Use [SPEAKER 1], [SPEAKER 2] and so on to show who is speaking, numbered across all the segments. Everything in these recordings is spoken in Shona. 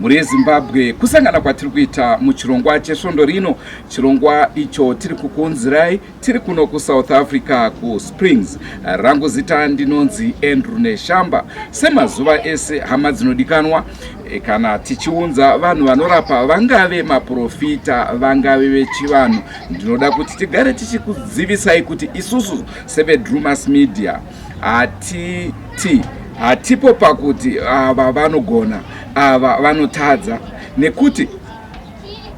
[SPEAKER 1] muri Zimbabwe kusangana kwatiri kuita muchirongwa chesvondo rino, chirongwa icho tiri kukunzirai tiri kuno ku South Africa ku Springs. Rangu zita ndinonzi Andrew Neshamba. Semazuva ese hama dzinodikanwa kana tichiunza vanhu vanorapa, vangave maprofita, vangave vechivanhu, ndinoda kuti tigare tichikuzivisai kuti isusu sevedrumas media hatipo pakuti ava vanogona, ava vanotadza, nekuti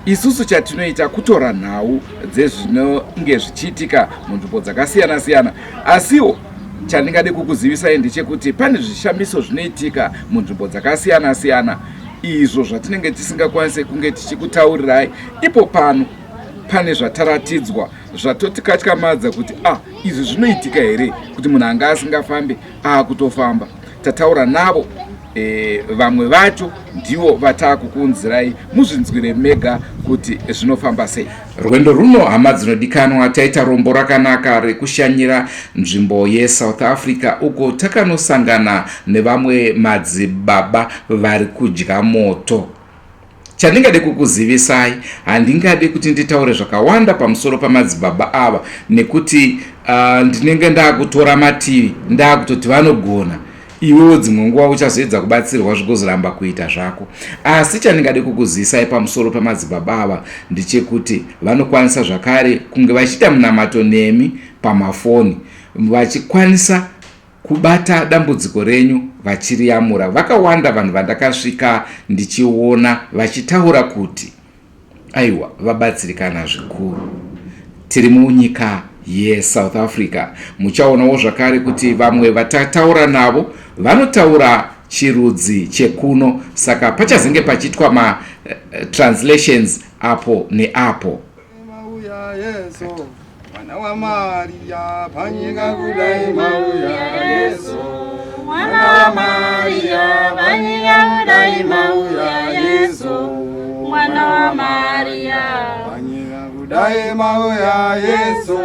[SPEAKER 1] isusu chatinoita kutora nhau dzezvinonge zvichiitika munzvimbo dzakasiyana siyana. Asiwo chandingade kukuzivisai ndechekuti pane zvishamiso zvinoitika munzvimbo dzakasiyana siyana, izvo zvatinenge tisingakwanise kunge tichikutaurirai. Ipo pano pane zvataratidzwa zvatotikatyamadza kuti izvi zvinoitika here, kuti munhu anga asingafambe kutofamba. Tataura navo, vamwe vacho ndivo vatakukunzirai, muzvinzwire mega kuti zvinofamba sei. Rwendo runo hama dzinodikanwa, taita rombo rakanaka rekushanyira nzvimbo yeSouth Africa, uko takanosangana nevamwe madzibaba vari kudya moto. Chandingade kukuzivisai, handingade kuti nditaure zvakawanda pamusoro pamadzibaba ava, nekuti ndinenge ndakutora mativi, ndakutoti vanogona, iwewo dzimwe nguva uchazoedza kubatsirwa zvikuzoramba kuita zvako. Asi chandingade kukuzivisai pamusoro pamadzibaba ava ndechekuti vanokwanisa zvakare kunge vachiita munamato nemi pamafoni, vachikwanisa kubata dambudziko renyu vachiriyamura. Vakawanda vanhu vandakasvika ndichiona vachitaura kuti aiwa, vabatsirikana zvikuru. Tiri munyika yeSouth Africa. Muchaonawo zvakare kuti vamwe vatataura navo vanotaura chirudzi chekuno, saka pachazenge pachitwa translations apo neapo.
[SPEAKER 2] Mwana wa Maria, panyika kudai mauya Yesu. Mwana wa Maria, panyika kudai mauya Yesu. Mwana wa Maria, panyika kudai mauya Yesu.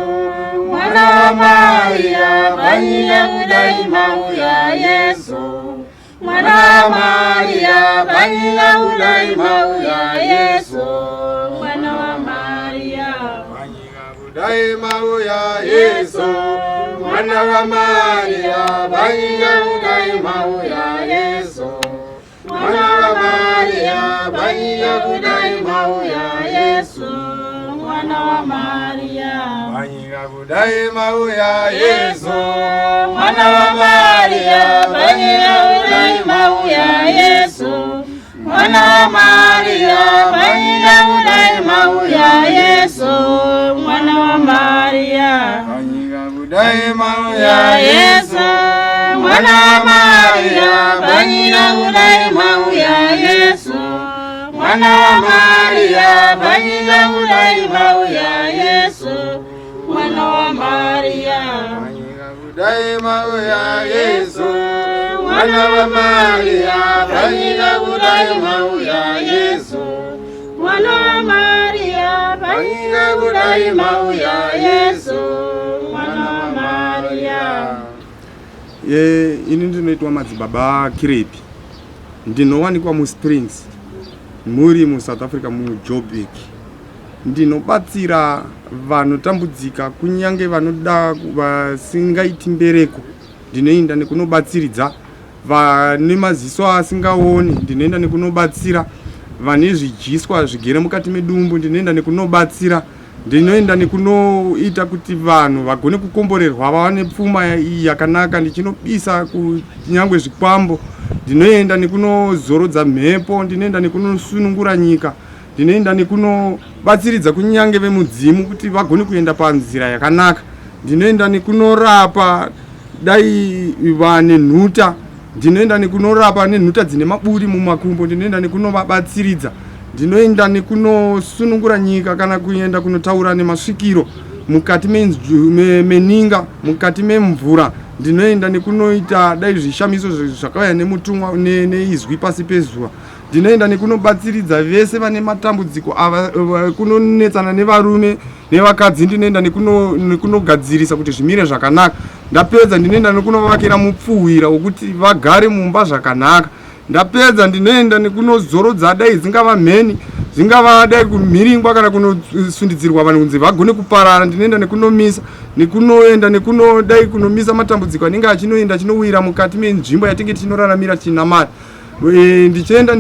[SPEAKER 2] Mwana wa Maria, panyika kudai mauya Yesu. Mwana wa Maria, panyika kudai mauya Yesu. Mwana wa Maria, dai mauya Yesu. Mwana wa Maria, panyika kudai mauya Yesu. Mwana wa Maria, panyika kudai mauya Yesu. Mwana wa Maria, panyika kudai mauya Yesu. Mwana wa Maria, panyika kudai mauya Yesu. Mwana wa Maria, panyika kudai mauya Yesu. Mwana wa Maria, panyika kudai mauya Yesu. Mwana wa Maria, panyika kudai mauya Yesu. Mwana wa Maria, panyika kudai mauya Yesu. Mwana wa Maria, panyika kudai mauya Yesu. Mwana wa Maria, panyika kudai mauya Yesu. Mwana wa Maria, panyika kudai mauya Yesu. Mwana wa Maria. Ini ndinoitwa Madzibaba Kirepi. Ndinowanikwa mu Springs, muri mu South Africa, mu Geopolitical. Ndinobatsira vanotambudzika, kunyange vanoda vasingaiti mbereko. Ndinoenda nekunobatsiridza vane maziso asingaoni, ndinoenda nekunobatsira vane zvidyiswa zvigere mukati medumbu, ndinoenda nekunobatsira, ndinoenda nekunoita kuti vanhu vagone kukomborerwa vawane pfuma yakanaka, ndichinobisa kunyangwe zvikwambo, ndinoenda nekunozorodza mhepo, ndinoenda nekunosunungura nyika, ndinoenda nekunobatsiridza kunyange vemudzimu kuti vagone kuenda panzira yakanaka, ndinoenda nekunorapa dai vane nhuta, ndinoenda nekunorapa nenhuta dzine maburi mumakumbo, ndinoenda nekunovabatsiridza, ndinoenda nekunosunungura nyika kana kuenda kunotaura nemasvikiro mukati meninga, mukati memvura, ndinoenda nekunoita dai zvishamiso zvakauya nemutumwa neizwi pasi pezuva, ndinoenda nekunobatsiridza vese vane matambudziko kunonetsana nevarume nevakadzi, ndinoenda nekunogadzirisa kuti zvimire zvakanaka. Ndapedza ndinoenda nekunovakira mupfuwira wokuti vagare mumba zvakanaka, ndapedza ndinoenda nekunozorodza dai dzingava mheni zvingava dai kumhiringwa kana kunosundidzirwa vanhu kunzi vagone kuparara. Ndinoenda nekunomisa nekunoenda nekunodai kunomisa matambudziko anenge achinoenda chinowira mukati menzvimbo yatinge tichinoraramira chinamata. Ndichienda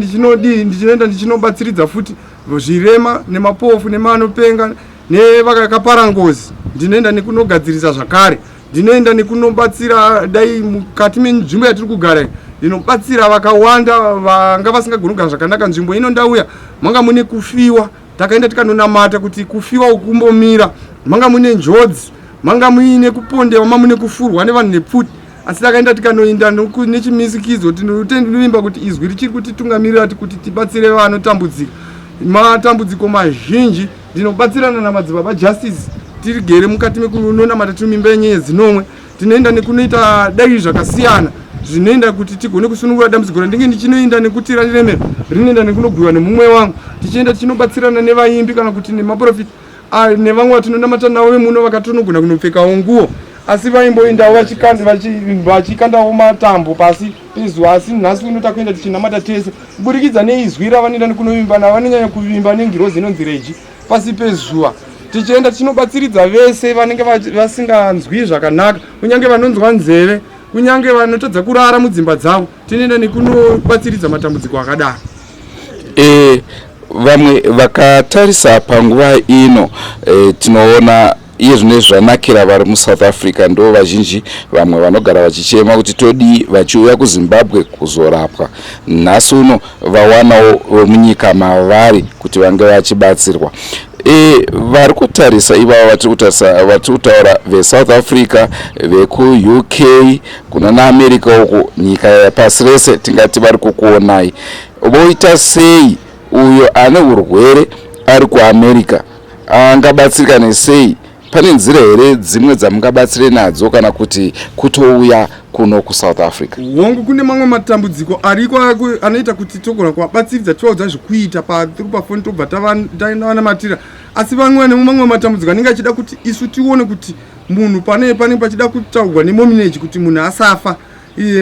[SPEAKER 2] ndichinobatsiridza futi zvirema nemapofu nemanopenga nevakakapara ngozi. Ndinoenda nekunogadzirisa zvakare. Ndinoenda nekunobatsira dai mukati menzvimbo yatiri kugara. Ndinobatsira vakawanda vanga vasingagoni kugara zvakanaka. Nzvimbo ino ndauya manga mune kufiwa, takaenda tikanonamata kuti kufiwa ukumbomira, manga mune njodzi, manga muine kupondewa, manga mune kufurwa nevanhu nepfuti. Asi takaenda tikanoenda nechimisikizo tinoimba kuti izwi richiri kutitungamirira kuti tibatsire vanotambudzika matambudziko mazhinji. Ndinobatsirana naMadzibaba Justice tirigere mukati mekunonamata tumimba yenyaya dzinomwe. Tinoenda nekunoita dai zvakasiyana zvinoenda kuti tigone kusunungura dambudziko randinge ndichinoenda nekuti randiremera rinoenda nekunobhuyiwa nemumwe wangu. Tichienda tichinobatsirana nevaimbi kana kuti nemaprofita nevamwe vatinonamata navo vemuno vakatonogona kunopfekawo nguo asi vaimboendawo vachikandawo matambo pasi pezuva. Asi nhasi uno takuenda tichinamata tese kuburikidza neizwi ravanoenda nekunovimba navo vanonyanya kuvimba nengirozi inonzi reji pasi pezuva. Tichienda tichinobatsiridza vese vanenge vasinganzwi zvakanaka, kunyange vanonzwa nzeve, kunyange vanotadza kurara mudzimba dzavo. Tinoenda nekunobatsiridza matambudziko akadaro.
[SPEAKER 1] Vamwe vakatarisa panguva ino tinoona iye zvine zvanakira vari muSouth Africa ndo vazhinji vamwe vanogara vachichema kuti todi vachiuya kuZimbabwe kuzorapwa. Nhasi uno vawanawo munyika mavari kuti vange vachibatsirwa. Vari kutarisa ivavo vatiri kutaura veSouth Africa, veku-UK, kuna naAmerica uko, nyika yapasi rese tingati vari kukuonai. Voita sei uyo ane urwere ari kuAmerica angabatsirika nesei? Pane nzira here dzimwe dzamungabatsire nadzo kana kuti kutouya kuno kuSouth Africa?
[SPEAKER 2] Hongu kune mamwe matambudziko ariko anoita kuti togona kuvabatsiridza tivaudza zvekuita tiri pafoni tobva tavanamatira. Asi vamwe nemamwe matambudziko anenge achida kuti isu tione kuti munhu pane pachida kutaurwa nemomineji kuti munhu asafa.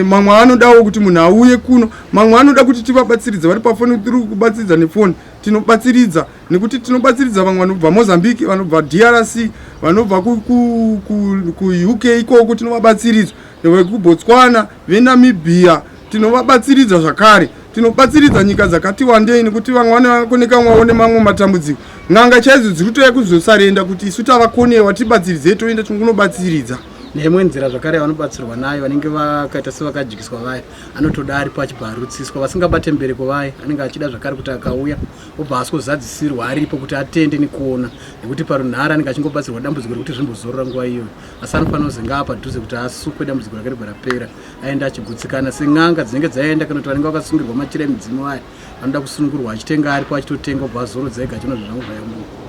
[SPEAKER 2] Mamwe anodawo kuti munhu auye kuno, mamwe anoda kuti tivabatsiridze vari pafoni. Tiri kubatsiridza nefoni, tinobatsiridza nekuti tinobatsiridza vamwe vanobva Mozambique, vanobva DRC, vanobva ku-UK ikoko tinovabatsiridza, vekuBotswana, veNamibia tinovabatsiridza zvakare. Tinobatsiridza nyika dzakati wandei nekuti vamwe vanokoneka vaone mamwe matambudziko. N'anga chaidzo dziri kutoya kuzosarenda kuti isu tavakonewa tibatsiridze toenda tinobatsiridza.
[SPEAKER 3] Neimwe nzira zvakare vanobatsirwa nayo vanenge vakaita sevakajikiswa vaya anotoda aripo achibvarutsiswa, vasingabate mbereko vaya anenge achida zvakare kuti akauya obva askozadzisirwa aripo kuti atende nekuona, nekuti parunhare anenge achingobatsirwa dambudziko rekuti zvimbozorora nguva iyoyo. Asi anofanira kuzi padhuze kuti asukwe dambudziko rake rebva rapera, aende achigutsikana sen'anga dzinenge dzaenda kana kuti vanenge vakasungirwa machira emidzimu vaya vanoda kusunungurwa achitenga aripo achitotenga obva azorodza ega achino zvezvangu zvayambuka.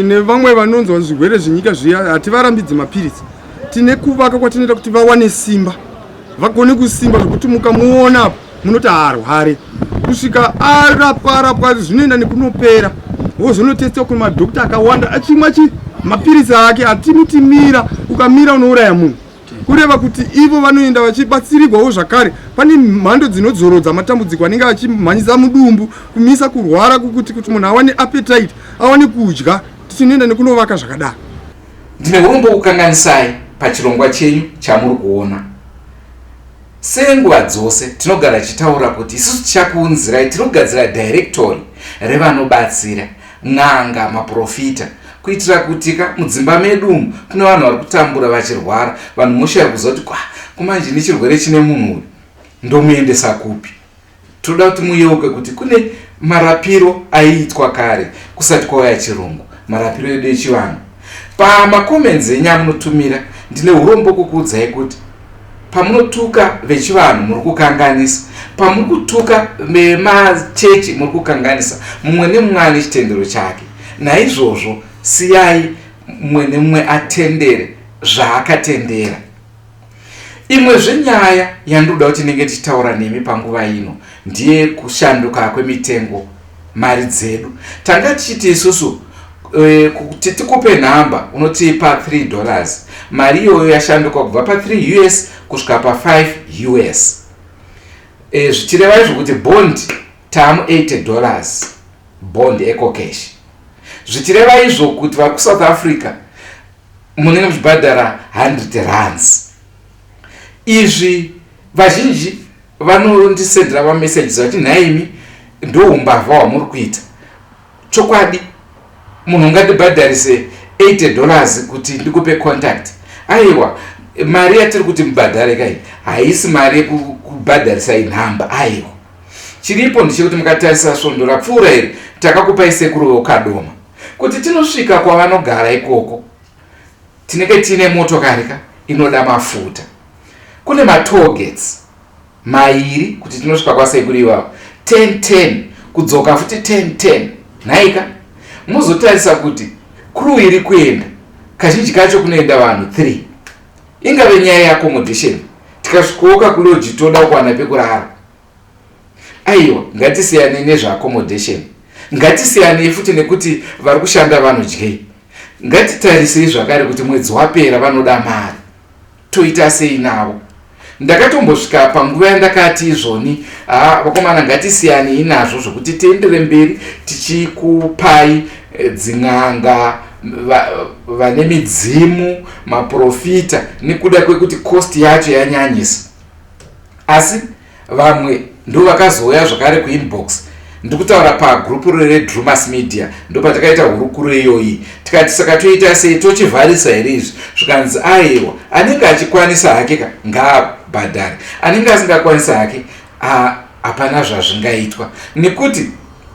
[SPEAKER 2] Nevamwe vanonzwa zvirwere zvenyika zviya hativarambidzi mapirisi. Tine kuvaka kwatinoita kuti vawane simba, vagone kusimba zvokuti mukamuona munoti harware kusvika arapwa zvinoenda nekunopera. Wozonotestiwa kune madhokita akawanda achimwa mapirisi ake. Hatimitimira, ukamira unouraya munhu. Kureva kuti ivo vanoenda vachibatsirigwawo zvakare. Pane mhando dzinodzorodza matambudziko anenge achimhanyisa mudumbu, kumisa kurwara kuti munhu awane appetite, awane kudya. Tinoenda nekunovaka zvakadaro.
[SPEAKER 1] Ndine urombo kukanganisai pachirongwa chenyu chamuri kuona. Senguva dzose tinogara chitaura kuti isusu tichakuunzirai tinogadzira directory revanobatsira, n'anga, maprofita, kuitira kuti mudzimba medu kune vanhu vari kutambura vachirwara, vanhu moshaya kuziva kuti kumanje nechirwere chine munhu uyu ndomuendesa kupi. Toda kuti muyeuke kuti kune marapiro aiitwa kare kusati kwauya chirungu, marapiro edu echivanhu. Pamakomenzi enyu amunotumira ndine urombo kukuudzai kuti pamunotuka vechivanhu muri kukanganisa, pamuri kutuka vemachechi muri kukanganisa. Mumwe nemumwe ane chitendero chake. Naizvozvo siyai mumwe nemumwe atendere zvaakatendera. Imwe zvenyaya yandoda kuti ndinge tichitaura nemi panguva ino ndiye kushanduka kwemitengo mari dzedu. Tanga tichiti isusu kuti tikupe nhamba unotipa $3, mari iyoyo yashanduka kubva pa$3 kusvika pa$5. zvichireva zvokuti bond tamu $80 bond eco cash, zvichireva izvo kuti vari kuSouth Africa munenge muchibhadhara 100 rands. Izvi vazhinji vanondisendera mameseji kuti nhaimi ndo umbavha hwamuri kuita. Chokwadi munhu ungandibhadharise $80 kuti ndikupe contact. Aiwa, mari yatiri kuti mubhadhare kai haisi mari yekubhadharisa inhamba. Aiwa, chiripo ndechekuti mukatarisa svondo rapfuura iri takakupai sekuru vokadoma kuti tinosvika kwavanogara ikoko tinenge tiine motokari inoda mafuta. Kune matollgates mairi kuti tinosvika kwasekuru ivavo 10-10 kudzoka futi 10-10. Nhaika muzotarisa kuti crew iri kuenda kazhinji kacho kunoenda vanhu 3. Ingave nyaya yeaccommodation, tikasvikoka kuloji toda kuwana pekurara. Aiwa, ngatisiyanei nezveaccommodation, ngatisiyanei futi nekuti vari kushanda vanhu dyei. Ngatitarisei zvakare kuti mwedzi wapera vanoda mari, toita sei navo? Ndakatombosvika panguva yandakati izvoni, vakomana ngatisiyanei nazvo zvokuti tiendere mberi tichikupai dzin'anga vane midzimu maprofita nekuda kwekuti cost yacho yanyanyisa. Asi vamwe ndo vakazouya zvakare kuinbox ndikutaura pagrupu reDrumas Media, ndo patakaita hurukuro iyoyi tikati saka toita sei, tochivharisa here izvi? Zvikanzi aiwa, anenge achikwanisa hake ngaabhadhare, anenge asingakwanisa hake hapana zvazvingaitwa, nekuti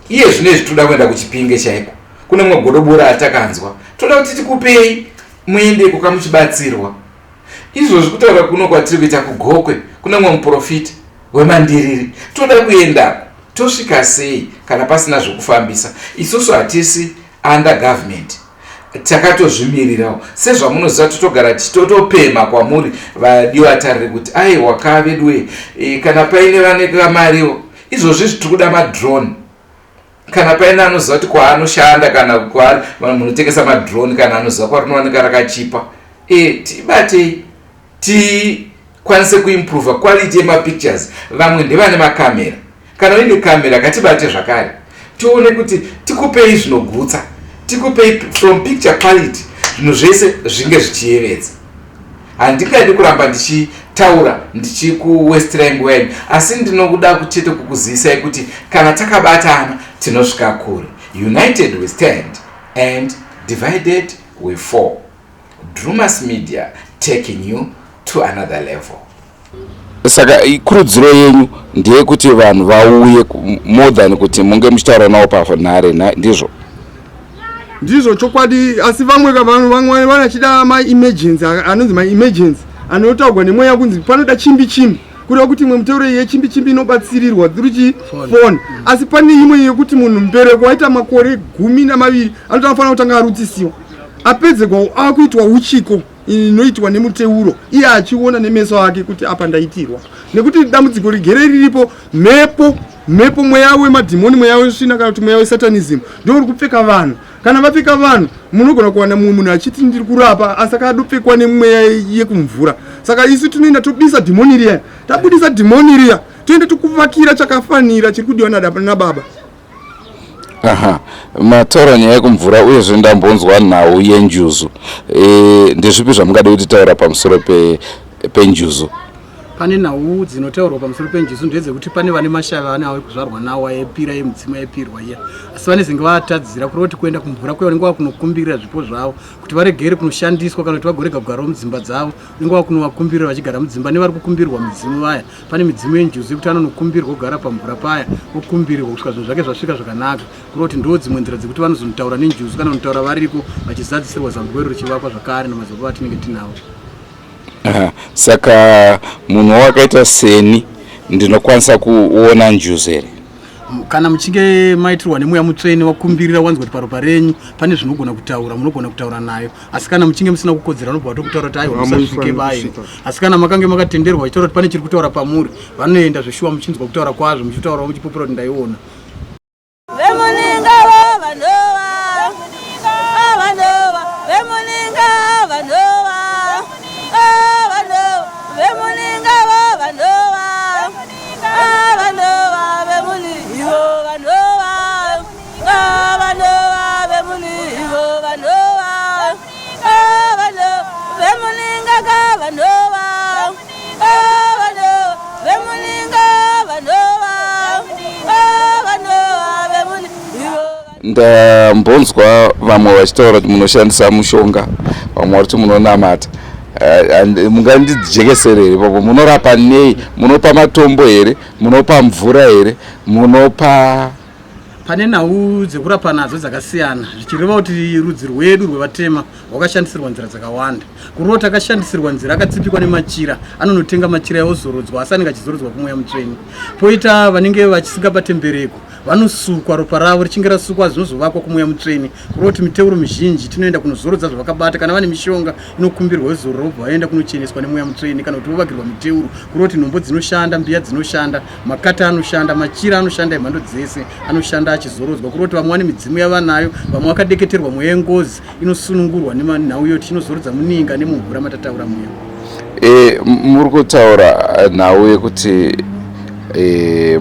[SPEAKER 1] iye zvinezvi toda kuenda kuchipinge chaiko. Kune mwe godobora atakanzwa toda kuti tikupei muende kukamuchibatsirwa. Izvozvi kutaura kuno kwatiri kuita kugokwe kune mwe muprofita wemandiriri toda kuenda, tosvika sei kana pasina zvokufambisa? Isusu hatisi under government, takatozvimirirawo. Sezvamunoziva totogara tichitotopema kwamuri vadiwatariri kuti aiwa kavedwe kana paine vaneka mariwo. Izvozvi tiri kuda madrone, kana paine anoziva kuti kwaanoshanda kana munotengesa madrone kana anoziva kwarinowanika rakachipa, tibatei tikwanise kuimprove quality yemapictures. Vamwe ndevane makamera, kana uine kamera katibate zvakare tione kuti tikupei zvinogutsa, tikupei from picture quality, zvinhu zvese zvinge zvichiyevedza. Handingadi kuramba ndichitaura ndichikuwesitirai nguva yenyu, asi ndinokuda kuchete kukuzivisai kuti kana takabatana tinosvika kure. United we stand and divided we fall. Drumas Media taking you to another level.
[SPEAKER 4] Saka ikurudziro yenyu ndiye kuti vanhu vauye more than kuti munge muchitaura navo panhare, ndizvo?
[SPEAKER 2] Ndizvo chokwadi, asi vamwe vanhu vanachida ma-emergency, anonzi ma-emergency anotaurwa nemweya kunzi panoda chimbi kureva kuti imwe mutauro yechimbi inobatsirirwa through phone. Asi pane imwe yekuti munhu mubereko waita makore 12 anofanira kutanga arutsisiwa, apedze kwa akuitwa uchiko inoitwa nemuteuro, iye achiona nemeso ake kuti apa ndaitirwa, nekuti dambudziko rigere riripo. Mhepo mweya wemadhimoni, mweya wesvina kana kuti mweya wesatanism ndio uri kupfeka vanhu. Kana vapfeka vanhu munogona kuwana mumwe munhu achiti ndiri kurapa asi akadopfekwa nemweya yekumvura. Saka isu tinoenda tobudisa dhimoni riya, tabudisa dhimoni riya toenda tokuvakira chakafanira chiri kudiwa nababa.
[SPEAKER 4] Aha, mataura nyaya yekumvura uyezve ndambonzwa nhau yenjuzu. Ndezvipi zvamungada kuti taura pamusoro penjuzu?
[SPEAKER 3] Pane nhau dzinotaurwa pamusoro penjuzu ndedzekuti pane vane mashava ane awe kuzvarwa nawo aipira yemudzimu aipirwa iya, asi vanezenge vatadzira kuroti kuenda kumvura kwavo nenguva kunokumbirira zvipo zvavo kuti varegere kunoshandiswa kana kuti vagorega kugarawo mudzimba dzavo, nenguva kunovakumbirira vachigara mudzimba. Nevari kukumbirwa midzimu vaya, pane midzimu yenjuzu yekuti anonokumbirwa kugara pamvura paya okumbirirwa kusvika zvinhu zvake zvasvika zvakanaka, kuroti ndo dzimwe nzira dzekuti vanozonotaura nenjuzu kana kunotaura variko vachizadzisirwa zambwero richivakwa zvakare namadzibaba atinenge tinavo.
[SPEAKER 4] Saka munhu wakaita seni ndinokwanisa kuona njuzu here?
[SPEAKER 3] Kana muchinge maitirwa nemweya mutsvene wakumbirira wanzwa kuti paropa renyu pane zvinogona kutaura, munogona kutaura nayo. Asi kana muchinge musina kukodzera nobva kutaura kuti aiwa musasvike vayo. Asi kana makange makatenderwa vachitaura kuti pane chiri kutaura pamuri, vanoenda zveshuwa muchinzwa kutaura kwazvo, muchitaurawo muchipupura kuti ndaiona.
[SPEAKER 5] Vemuninga
[SPEAKER 4] ndambonzwa vamwe vachitaura kuti munoshandisa mushonga, vamwe vari kuti munonamata. Mungandijekeserere papo, munorapa nei? Munopa matombo here? Munopa mvura here? Munopa
[SPEAKER 3] pane nhau dzekurapa nadzo dzakasiyana, zvichireva kuti rudzi rwedu rwevatema rwakashandisirwa nzira dzakawanda. Kuriwo takashandisirwa nzira akatsipikwa nemachira, anonotenga machira yozorodzwa asi anenge achizorodzwa kumweya mutsveni. Poita vanenge vachisingabate mbereko, vanosukwa ropa ravo richinge rasukwa zvinozovakwa kumweya mutsveni. Kuriwo kuti miteuro mizhinji tinoenda kunozorodza zvavakabata, kana vane mishonga inokumbirwa yozorobva vaenda kunocheneswa nemweya mutsveni kana kuti vovakirwa miteuro. Kuriwo kuti nhombo dzinoshanda, mbiya dzinoshanda, makata anoshanda, machira anoshanda emhando dzese anoshanda achizorodzwa. Kuriwo kuti vamwe vane midzimu yavanayo, vamwe vakadeketerwa mweya yengozi inosunungurwa nemanhau yoti inozorodza muninga nemumvura matataura mweya.
[SPEAKER 4] Muri kutaura nhau yekuti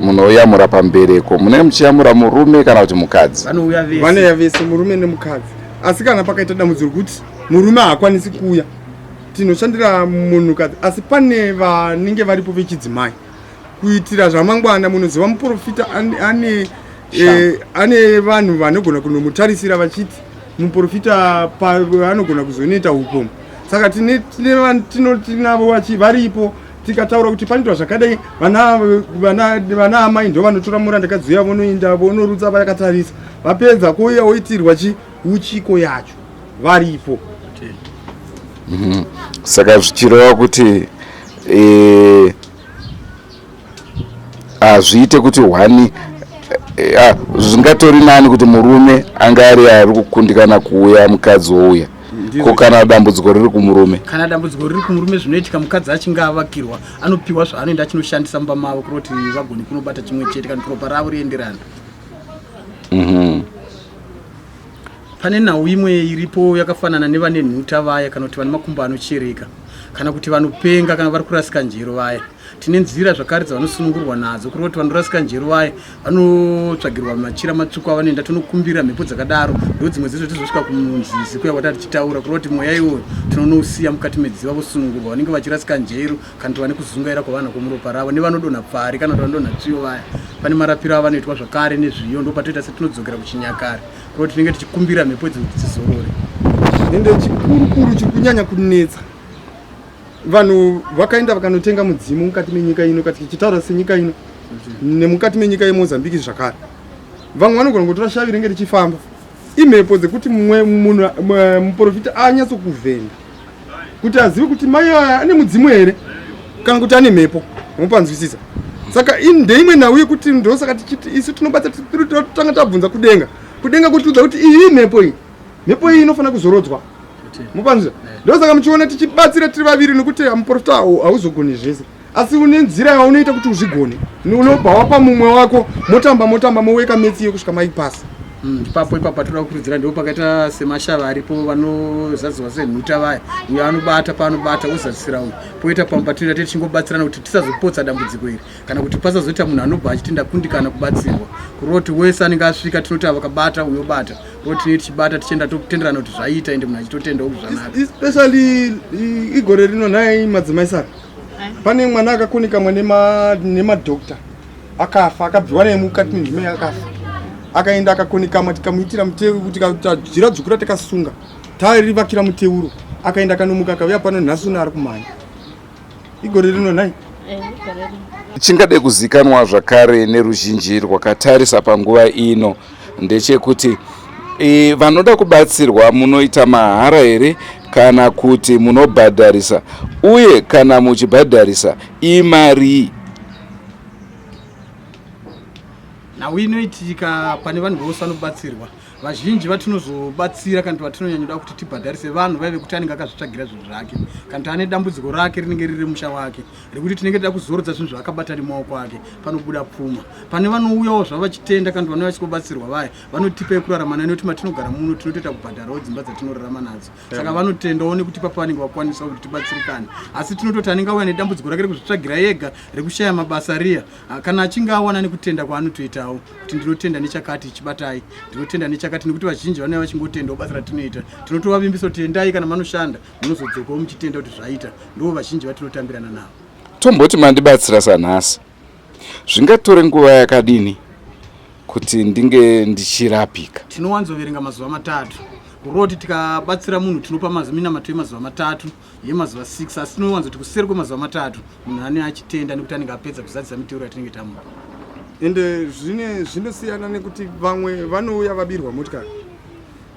[SPEAKER 4] munoyamura pambereko, munenge muchiyamura murume kana kuti mukadzi?
[SPEAKER 2] Vanouya vese, murume nemukadzi. Asi kana pakaita dambudziko kuti murume haakwanisi kuuya, tinoshandira munhukadzi. Asi pane vanenge varipo vechidzimai, kuitira zvamangwana. Munoziva muprofita ane vanhu vanogona kunomutarisira vachiti muprofita anogona kuzonoita upomu. Saka tinavo varipo, tikataura kuti panoitwa zvakadai, vana amai ndo vanotora murandakadzi uya vonoenda vonorutsa vakatarisa, vapedza kuuya oitirwa uchiko yacho, varipo.
[SPEAKER 4] Saka zvichireva kuti hazviite kuti hwani zvingatori nani kuti murume anga ari kukundikana kuuya mukadzi wouya, ko kana dambudziko riri kumurume?
[SPEAKER 3] Kana dambudziko riri kumurume zvinoitika mukadzi achinge avakirwa, anopiwa zvaanoenda achinoshandisa mba mavo kuti vagone kunobata chimwe chete kana ropa ravo rienderana. Pane nhau imwe iripo yakafanana nevane nhuta vaya, kana kuti vane makumbo anochereka, kana kuti vanopenga, kana vari kurasika njero vaya. Tine nzira zvakare dzavanosunungurwa nadzo. Kuriwo kuti vanorasika njero vaya vanotsvagirwa machira matsvuku avanoenda tonokumbira mhepo dzakadaro, ndo dzimwe dzedzo tizosvika kumunzizi kuya kwatari tichitaura. Kuriwo kuti mweya iwoyo tinonousiya mukati medziva vosunungurwa, vanenge vachirasika njero kana kuti vane kuzungaira kwavana kwomuropa ravo, nevanodonha pfari kana kuti vanodonha tsviyo vaya. Pane marapiro avanoitwa zvakare nezviyo, ndo patoita setinodzokera kuchinyakare. Kuriwo tinenge tichikumbira mhepo idzi kuti dzizorore.
[SPEAKER 2] Ende chikurukuru chiri kunyanya kunetsa, vanhu vakaenda vakanotenga mudzimu mukati menyika ino, kati tichitaura senyika ino nemukati menyika yeMozambique zvakare. Vamwe vanogona kutora shavi rinenge richifamba, imhepo dzekuti muprofita anyatsokuvhenda kuti azive kuti mai ane mudzimu here kana kuti ane mhepo. Mupanzwisisa? Saka ndeimwe nhau yekuti ndosaka tichiti isu tinobata totanga tabvunza kudenga kutiudza kuti iyi mhepo iyi inofanira kuzorodzwa. Mupanzwisisa? Ndosaka muchiona tichibatsira tiri vaviri, nekuti muprofita hauzogoni zvese, asi une nzira yaunoita kuti uzvigone. Unobva wapa mumwe wako, motamba moweka metsi yekusvika maipasi.
[SPEAKER 3] Ipapo patinoda kukurudzira ndipo pakaita semashava aripo vanozaziwa senhuta vaya, uyo anobata paanobata ozadzisira uyu. Poita pamwe patinoita tichingobatsirana kuti tisazopotsa dambudziko iri, kana kuti pasazoita munhu anobva achiti ndakundikana kubatsirwa. Kuriwo kuti wese anenge asvika tinoti vakabata uyobata, kuriwo tinenge tichibata tichienda tokutenderana kuti zvaita ende munhu achitotendawo zvanaka.
[SPEAKER 2] Especially igore rino nhai madzimai saka pane mwana akakunikama nemadhokta akafa, akabviwa naye mukati menzvimbo akafa, akaenda akakunikama, tikamuitira muteuro kuti tajira dzukura takasunga tarivakira muteuro, akaenda akanomuka akauya pano nhasi ari kumhanya. Igore rino nhai
[SPEAKER 4] chingade kuzikanwa zvakare neruzhinji rwakatarisa panguva ino ndechekuti vanoda kubatsirwa munoita mahara here kana kuti munobhadharisa, uye kana muchibhadharisa imari?
[SPEAKER 3] Nhau inoitika pane vanhu vose vanobatsirwa. Vazhinji vatinozobatsira kana vatinonyanya kuti tibhadharise vanhu vaive kuti anenge akazvitsvagira zvinhu zvake, kana kuti ane dambudziko rake rinenge riri musha wake, rekuti tinenge tida kuzorodza zvinhu zvaakabata nemaoko ake, panobuda pfuma. Pane vanouyawo zvavo vachitenda kana kuti vanouya vachikobatsirwa vaya, vanotipa yekurarama nayo, nekuti matinogara muno tinotoita kubhadharawo dzimba dzatinorarama nadzo. Saka vanotendawo nekuti papa vanenge vakwanisa kuti tibatsirikane. Asi tinototi anenge auya nedambudziko rake rekuzvitsvagira yega, rekushaya mabasa riya, kana achinge awana nekutenda kwaanotoitawo kuti ndinotenda nechakati chibatai, ndinotenda nechakati, nekuti vazhinji vanenge vachingotendawo basa ratinoita. Tinotovavimbisa kuti endai kana manoshanda munozodzokawo muchitenda kuti zvaita. Ndo vazhinji vatinotambirana navo.
[SPEAKER 4] Tomboti mandibatsira sanhasi, zvingatore nguva yakadini kuti ndinge ndichirapika?
[SPEAKER 3] Tinowanzoverenga mazuva matatu. Kuroti tikabatsira munhu tinopa minamato yemazuva matatu, yemazuva 6, asi tinowanzoti kuseri kwemazuva matatu munhu ane achitenda nekuti anenge apedza kuzadzisa miteuro yatinenge tamupa.
[SPEAKER 2] Ende zvinosiyana nekuti vamwe vanouya vabirwa motikari.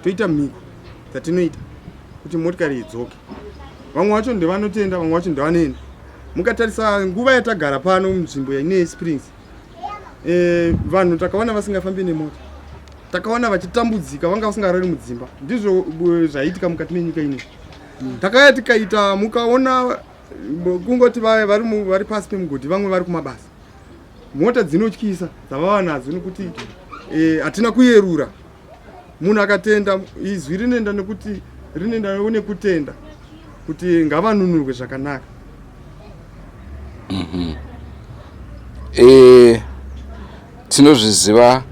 [SPEAKER 2] Toita mhiko dzatinoita kuti motikari idzoke. Vamwe vacho ndevanotenda, vamwe vacho ndevanoenda. Mukatarisa nguva yatagara pano munzvimbo ine Springs, vanhu takaona vasingafambi nemota, takaona vachitambudzika vanga vasingarari mudzimba. Ndizvo zvaitika mukati menyika ino. Takaya tikaita mukaona kungoti vari pasi pemugodhi, vamwe vari kumabasa. Mota dzinotyisa dzavava nadzo nekuti hatina kuyerura. Munhu akatenda izwi rinoenda nekutenda kuti ngavanunurwe zvakanaka.
[SPEAKER 4] Tinozviziva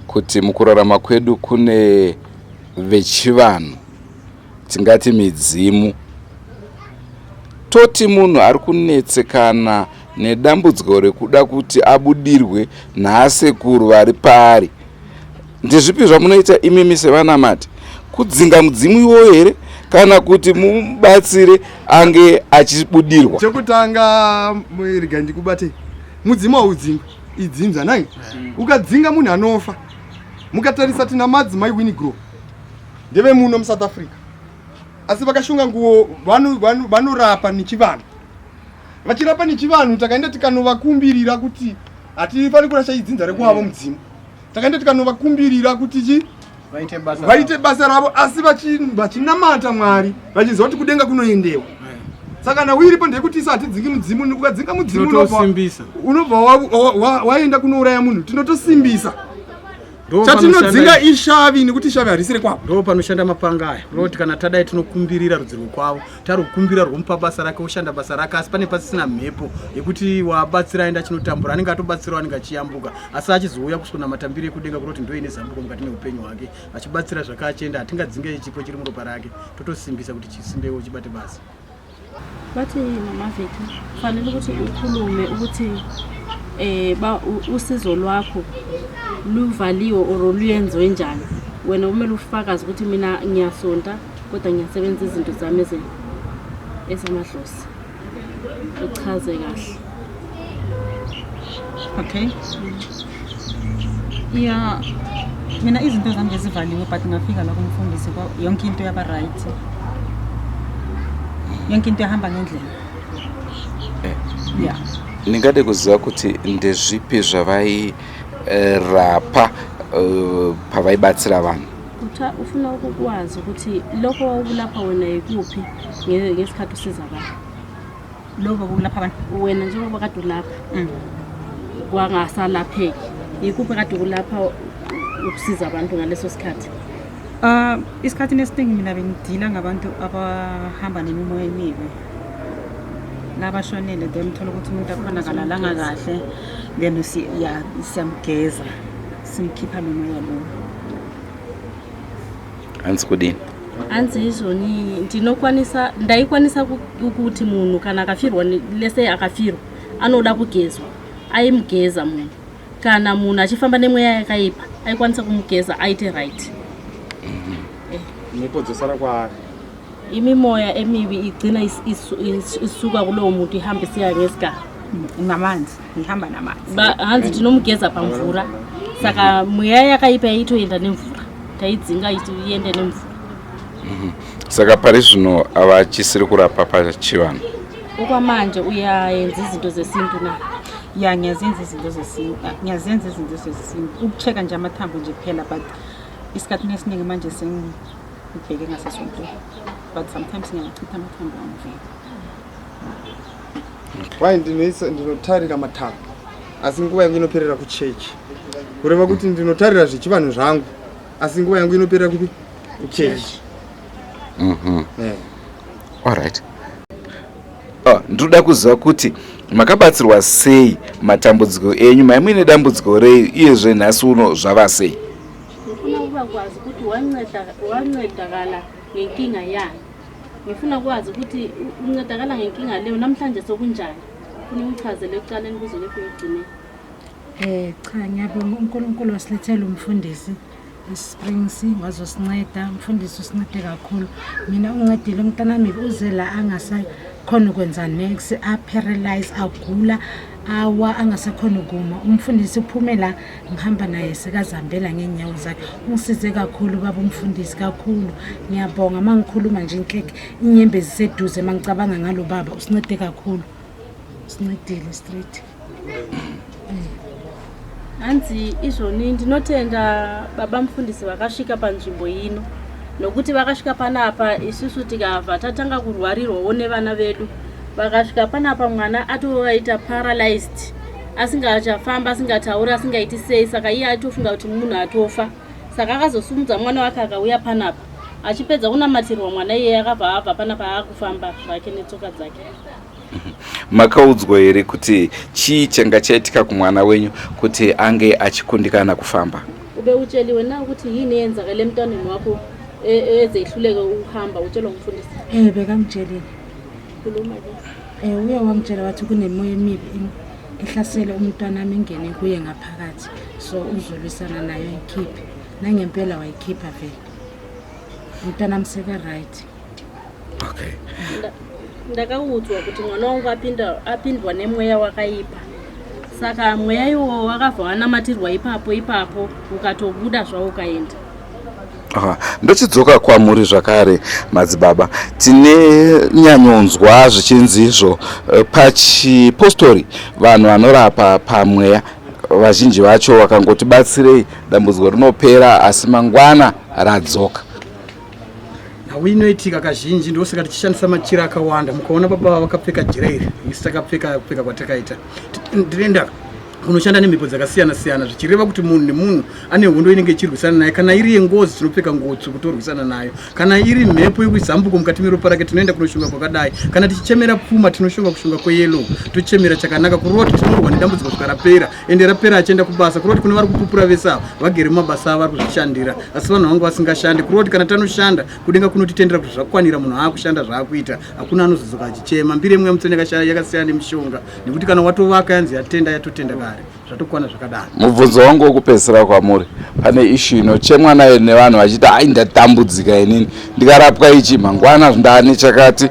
[SPEAKER 4] kuti mukurarama kwedu kune vechivanhu, tingati midzimu. Toti munhu ari kunetsekana nedambudziko rekuda kuti abudirwe naasekuru vari paari. Ndezvipi zvamunoita imimi sevanamati? Kudzinga mudzimu iwoyo here kana kuti mubatsire ange achibudirwa?
[SPEAKER 2] Chekutanga rega ndikubate, mudzimu haudzinga, idzimza nai. Ukadzinga munhu anofa. Mukatarisa tina madzimai Winnie ndeve muno muSouth Africa, asi vakashonga nguo vanorapa nechivanhu. Vachirapa nechivanhu takaenda tikanovakumbirira kuti hatifani kurasha idzinza rekuhavo mudzimu. Takaenda tikanovakumbirira kuti vaite basa ravo, asi vachinamata Mwari vachiziva kuti kudenga kunoendewa. Saka nawe iripo ndekuti isa hatidzingi mudzimu. Ukadzinga mudzimu unobva waenda kunouraya munhu. Tinotosimbisa. Chatinodzinga ishavi nekuti ishavi harisiri kwavo.
[SPEAKER 3] Ndo panoshanda mapanga aya. Roti kana tadai tinokumbirira rudziro kwavo, tarukumbira rwomupa basa rake, oshanda basa rake, asi pane pasina mhepo yekuti wabatsira aenda chinotambura, anenge atobatsirawo anenge achiyambuka, asi achizouya kusona matambiro ekudenga kuroti ndo ine zambuko mukati meupenyu hwake, achibatsira zvakaachenda. Hatingadzinge chipo chiri muropa rake, totosimbisa kuti chisimbewo chibate basa.
[SPEAKER 5] Bathi mamaveki kufanele ukuthi ukhulume ukuthi usizo lwakho luvaliwe or luyenziwe njani. Wena kumele ufakaze ukuthi mina ngiyasonta kodwa ngiyasebenza izinto zami ezamadlozi. Uchaze kahle.
[SPEAKER 6] Okay. Yeah. Mina izinto zami ngezivaliwe but ngafika la kumfundisi kwa yonke into yaba right. Yonke into yahamba ngendlela. Yeah.
[SPEAKER 4] Ningade kuziva kuti ndezvipi zvavai rapa pavaibatsira vanhu.
[SPEAKER 5] Ufuna ukukwazi ukuthi lokho wawulapha wena yikuphi ngesikhathi usiza abantu.
[SPEAKER 6] Lokho kulapha abantu
[SPEAKER 5] Wena njengoba kade ulapha kwangasalapheki, yikuphi kade kulapha ukusiza abantu ngaleso sikhathi?
[SPEAKER 6] Isikhathi nesiningi mina bengidila ngabantu abahamba nemimoya emibi. Labashonele then thola ukuthi umuntu akhona kalalanga kahle, then siyamgeza simkhipha nomoya lo.
[SPEAKER 4] Anzi kudini?
[SPEAKER 5] Anzi izoni ndayikwanisa ukuthi munhu kana akafirwa lese akafirwa anoda kugezwa ayimgeza munhu, kana munhu achifamba nemweya yakaipa ayikwanisa kumgeza aite right.
[SPEAKER 2] Nipodzosana kwaari.
[SPEAKER 5] Imimoya emibi igcina isuka kulowo muntu ihamba isiya ngesigaba.
[SPEAKER 6] Namanzi ihamba namanzi.
[SPEAKER 5] Hanzi tinomgeza pamvura, saka moya yakaipa itoenda nemvura, taidzinga iende nemvura.
[SPEAKER 4] Saka pari zvino avachisiri kurapa pachivanhu.
[SPEAKER 5] Okwamanje uyayenza izinto zesintu na?
[SPEAKER 6] Ya ngiyazenza izinto zesintu. Ngiyazenza izinto zesintu. Ukucheka nje amathambo nje kuphela, but isikhathi esiningi manje ngibheke ngasesonto. But sometimes ngiyachitha amathambo amvela.
[SPEAKER 2] Why ndinotarira mathambo asi nguva yangu inoperera kuchechi. Kureva kuti ndinotarira zvechivanhu zvangu asi nguva yangu inoperera kuchechi.
[SPEAKER 4] Alright. Ndoda kuziva kuti makabatsirwa sei matambudziko enyu, maimune dambudziko rei iyezve nhasi uno zvava sei?
[SPEAKER 5] Ndifuna ukwazi ukuthi wancedakala ngenkinga yani. Ngifuna ukwazi ukuthi uncedakala ngenkinga leyo namhlanje sokunjani. Ufuna uchaze lekuqaleni kuze lekho igcine.
[SPEAKER 7] Cha ngiyabonga uNkulunkulu wasilethela umfundisi Springs wazosinceda umfundisi usincede kakhulu mina ungincedile umntanami uze la angasakhona ukwenza next paralyze agula awa angasakhona ukuma umfundisi uphume la ngihamba naye sekazambela ngenyawo zakhe ungisize kakhulu baba umfundisi kakhulu ngiyabonga mangikhuluma nje inhleke inyembezi seduze mangicabanga ngalo baba usincede kakhulu usincedile straight
[SPEAKER 5] Anzi izvoni ndinotenda baba mufundisi vakasvika panzvimbo ino nokuti vakasvika panapa isusu tikabva tatanga kurwarirwawo nevana vedu vakasvika panapa mwana atovaita paralyzed asingachafamba asingataura asingaiti sei saka iye atofunga kuti munhu atofa saka akazosumudza mwana wake akauya panapa achipedza kunamatirwa mwana iye akabva abva panapa akufamba zvake netsoka dzake
[SPEAKER 4] makaudzwa here kuti chii changa chaitika kumwana wenyu kuti ange achikundikana kufamba
[SPEAKER 5] ube ucheliwe na ukuthi yini yenzakale emntwaneni wakho ezehluleke ukuhamba utshelwa ngumfundisi
[SPEAKER 7] bekamtshelile
[SPEAKER 5] khuluma ke
[SPEAKER 7] uye wangitshela wathi kunemoya emibi ehlasele umntwana ingene kuye ngaphakathi so uzolwisana nayo ikhiphe nangempela wayikhipha vele umntwana mseka right
[SPEAKER 4] okay
[SPEAKER 5] ndakaudzwa kuti mwana wangu apindwa nemweya wakaipa saka mweya iwo wakabva wanamatirwa ipapo ukatobuda zvawo ukaenda
[SPEAKER 4] ndochidzoka kwamuri zvakare Madzibaba tine nyanyonzwa zvichinzi izvo pachipostori vanhu vanorapa pamweya vazhinji vacho vakangotibatsirei dambudziko rinopera asi mangwana radzoka
[SPEAKER 3] inoitika kazhinji ndosaka tichishandisa machira akawanda mukaona baba vakapfeka jirairi isi takapfeka kwatakaita ndinoenda unoshanda nemhepo dzakasiyana-siyana zvichireva kuti munhu nemunhu ane hondo inenge ichirwisana naye kana iri yengozi tinopfeka ngotsu kutorwisana nayo kana iri mhepo yekuzambuko mukati meropa rake tinoenda kunoshunga kwakadai kana tichichemera pfuma tinoshunga kushunga kweyelo tochemera chakanaka kurova kuti tinorwa nedambudziko kusvika rapera ende rapera achienda kubasa kurova kuti kune vari kupupura vese ava vagere mumabasa avo vari kuzvishandira asi vanhu vangu vasingashandi kurova kuti kana tanoshanda kudenga kunotitendera kuti zvakwanira munhu aakushanda zvaakuita hakuna anozozoka achichema mbiri yemwe yamutsoni yakasiyana nemishonga nekuti kana watovaka yanzi yatenda yatotenda kare zvatokwana zvakadaro
[SPEAKER 4] mubvunzo wangu wokupedzisira kwamuri pane ishu inochemwa nayo nevanhu vachiti ai ndatambudzika inini ndikarapwa ichi mangwana ndani chakati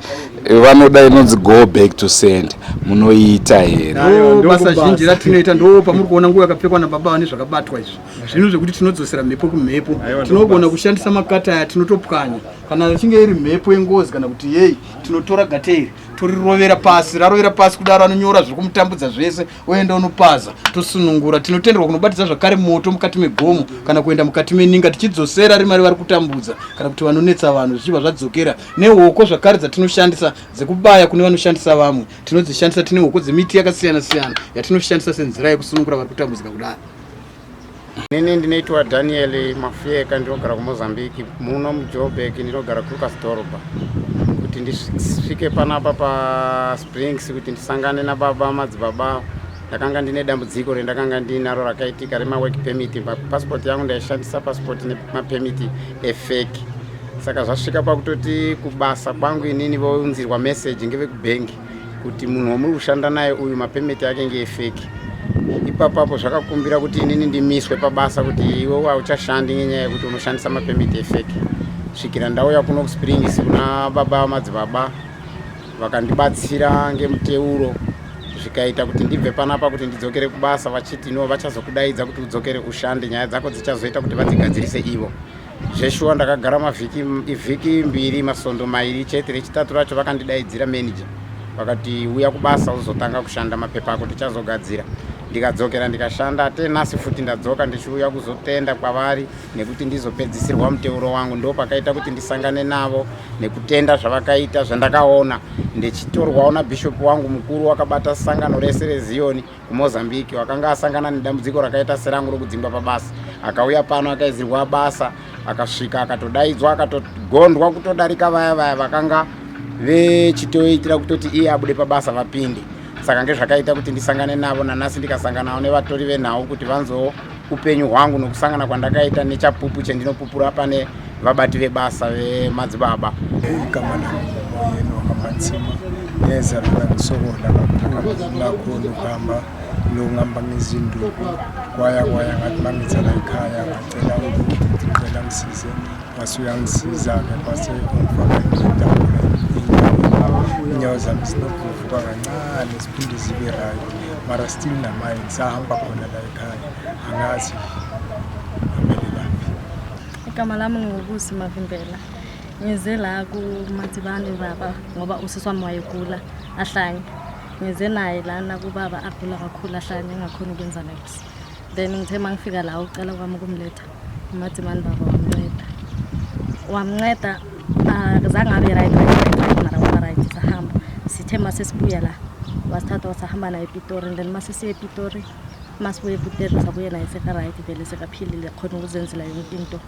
[SPEAKER 4] vanoda inonzi go back to send munoita here
[SPEAKER 3] basa zhinji ratinoita ndo pamuri kuona nguva yakapfekwa nababa vane zvakabatwa izvi zvino zvekuti tinodzosera mhepo kumhepo tinogona kushandisa makataya tinotopwanya kana ichinge iri mhepo yengozi kana kuti yei tinotora gateiri torirovera pasi rarovera pasi kudaro anonyora zviri kumutambudza zvese oenda unopaza tosunungura tinotenderwa kunobatidza zvakare moto mukati megomo kana kuenda mukati meninga tichidzosera rimari vari kutambudza kana kuti vanonetsa vanhu zvichibva zvadzokera nehoko zvakare dzatinoshandisa dzekubaya kune vanoshandisa vamwe tinodzishandisa tine hoko dzemiti yakasiyana-siyana yatinoshandisa senzira yekusunungura vari kutambudzika kudaro
[SPEAKER 8] nini ndinoitwa Daniel Mafyeka ndinogara kuMozambique muno muJoburg ndinogara kuLucasdorobha kuti ndisvike panapa paSprings kuti ndisangane nababa Madzibaba ndakanga ndine dambudziko rendakanga ndinaro rakaitika remawork permit passport yangu ndaishandisa passport nemapemiti efeki saka zvasvika pakutoti kubasa kwangu inini vounzirwa message ngevekubank kuti munhu wamuri kushanda naye uyu mapemiti ake ngeefeki ipapapo zvakakumbira kuti inini ndimiswe pabasa kuti iwe hauchashandi ngenyaya yekuti unoshandisa mapemiti efeki svikira ndauya kuno kuSprings kuna baba Madzibaba vakandibatsira ngemuteuro zvikaita kuti ndibve panapa kuti ndidzokere kubasa vachiti no vachazokudaidza kuti udzokere ushande nyaya dzako dzichazoita kuti vadzigadzirise ivo zveshuwa ndakagara mavhiki 2 masondo 2 chete rechitatu racho vakandidaidzira manager vakati uya kubasa uzotanga kushanda mapepa ako tichazogadzira ndikadzokera ndikashanda tenasi futi ndadzoka ndichiuya kuzotenda kwavari nekuti ndizopedzisirwa muteuro wangu ndo pakaita kuti ndisangane navo nekutenda zvavakaita zvandakaona ndichitorwawo nabishop wangu mukuru wakabata sangano rese reZioni kuMozambique wakanga asangana nedambudziko rakaita serangu rokudzingwa pabasa akauya pano akaizirwa basa akasvika akatodaidzwa akatogondwa kutodarika vaya vakanga vechitoitira kutoti iye abude pabasa vapinde saka ngezvakaita kuti ndisangane navo nanasi ndikasanganawo nevatori venhau kuti vanzo upenyu hwangu nokusangana kwandakaita nechapupu chendinopupura pane vabati vebasa veMadzibaba
[SPEAKER 9] ikamana yeno kamatsima nezarura kusokoda lakulu kamba ndinongihamba ngezinduku kwaya ngathi mangizela ekhaya ngacela ukuthi ngicela ngisize wase uyangisiza-ke kwase ungifaka inyawo zami zinokuvuka kancane ziphinde zibe right mara still namaye ngisahamba khona la ekhaya angazi amele laphi.
[SPEAKER 5] Igama lami ngubusi Mavimbela. Ngize la kuMadzibaba ngoba usisi wami wayegula ahlanye. Ngize naye lana kubaba agula kakhulu ahlanye engakhona ukwenza next. Then ngithe mangifika la ucela kwami ukumletha uMadzibaba wamnceda zange abe right mara waba right sahamba sithe masesibuya la wasithatha wasahamba naye ePitori then masesiye ePitori masibuye ePitori sabuye naye seka-right vele sekaphilile khona ukuzenzela yonke into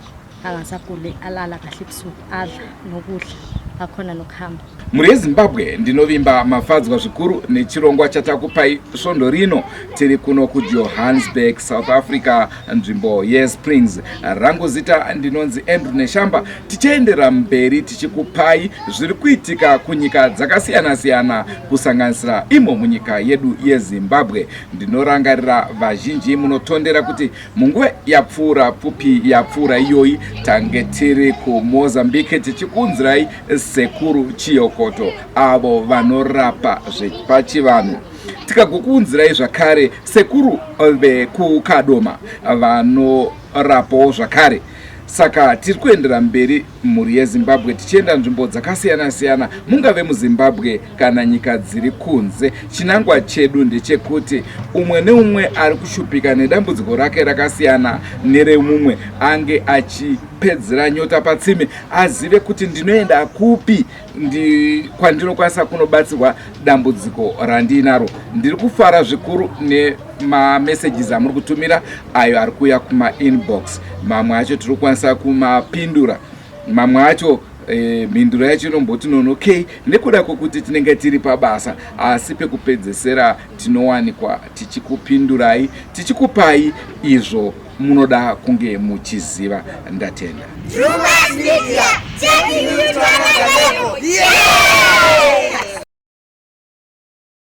[SPEAKER 5] angasagule alala kahle ebusuku adla nokudla akhona nokuhamba.
[SPEAKER 1] Muri Zimbabwe ndinovimba mafadzwa zvikuru nechirongwa chatakupai svondo rino tiri kuno kuJohannesburg South Africa nzvimbo yeSprings. Rangu zita ndinonzi Andrew Neshamba. Tichaendera mberi tichikupai zviri kuitika kunyika dzakasiyana-siyana kusanganisira imo munyika yedu yeZimbabwe. Ndinorangarira vazhinji munotondera kuti munguva yapfuura pfupi yapfuura iyoyi tange tiri kuMozambique tichikunzirai sekuru Chiokoto avo vanorapa zvepachivanhu. Tikagokunzirai zvakare sekuru vekukadoma vanorapawo zvakare. Saka tiri kuendera mberi muri yeZimbabwe tichienda nzvimbo dzakasiyana-siyana mungave muZimbabwe kana nyika dziri kunze. Chinangwa chedu ndechekuti umwe neumwe ari kushupika nedambudziko rake rakasiyana neremumwe ange achipedzera nyota patsime azive kuti ndinoenda kupi kwandinokwanisa kunobatsirwa dambudziko randinaro. Ndiri kufara zvikuru nemamessages amuri kutumira ayo ari kuuya kumainbox. Mamwe acho tiri kukwanisa kumapindura, mamwe acho mhinduro yacho inomboti nonokei nekuda kwokuti tinenge tiri pabasa, asi pekupedzesera tinowanikwa tichikupindurai tichikupai izvo munoda kunge muchiziva. Ndatenda.
[SPEAKER 10] Media, taking you to another level. Yeah!